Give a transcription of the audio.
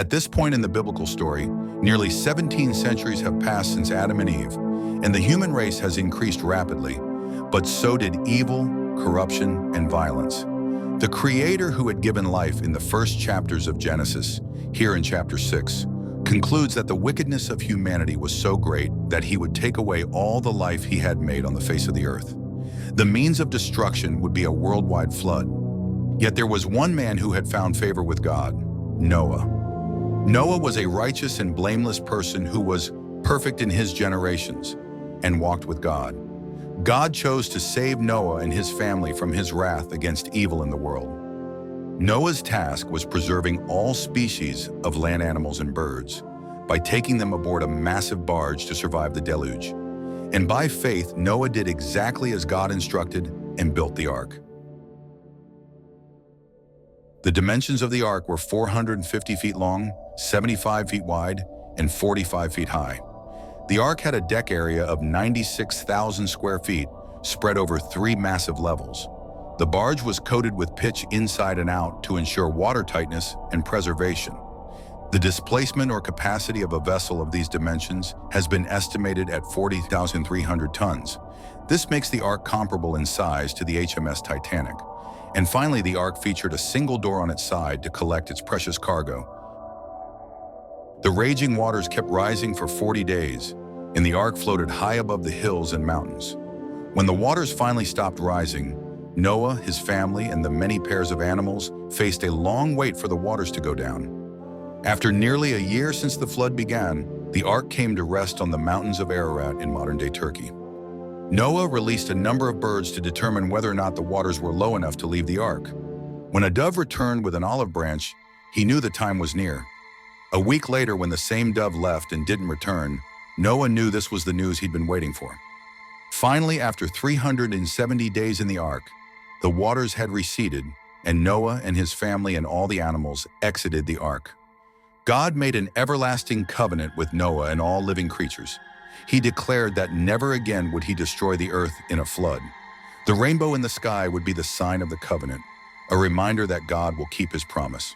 At this point in the biblical story, nearly 17 centuries have passed since Adam and Eve, and the human race has increased rapidly, but so did evil, corruption, and violence. The Creator who had given life in the first chapters of Genesis, here in chapter 6, concludes that the wickedness of humanity was so great that he would take away all the life he had made on the face of the earth. The means of destruction would be a worldwide flood. Yet there was one man who had found favor with God, Noah. Noah was a righteous and blameless person who was perfect in his generations and walked with God. God chose to save Noah and his family from his wrath against evil in the world. Noah's task was preserving all species of land animals and birds by taking them aboard a massive barge to survive the deluge. And by faith, Noah did exactly as God instructed and built the ark. The dimensions of the ark were 450 feet long, 75 feet wide, and 45 feet high. The ark had a deck area of 96,000 square feet, spread over 3 massive levels. The barge was coated with pitch inside and out to ensure watertightness and preservation. The displacement or capacity of a vessel of these dimensions has been estimated at 40,300 tons. This makes the ark comparable in size to the HMS Titanic. And finally, the ark featured a single door on its side to collect its precious cargo. The raging waters kept rising for 40 days, and the ark floated high above the hills and mountains. When the waters finally stopped rising, Noah, his family, and the many pairs of animals faced a long wait for the waters to go down. After nearly a year since the flood began, the ark came to rest on the mountains of Ararat in modern-day Turkey. Noah released a number of birds to determine whether or not the waters were low enough to leave the ark. When a dove returned with an olive branch, he knew the time was near. A week later, when the same dove left and didn't return, Noah knew this was the news he'd been waiting for. Finally, after 370 days in the ark, the waters had receded, and Noah and his family and all the animals exited the ark. God made an everlasting covenant with Noah and all living creatures. He declared that never again would he destroy the earth in a flood. The rainbow in the sky would be the sign of the covenant, a reminder that God will keep his promise.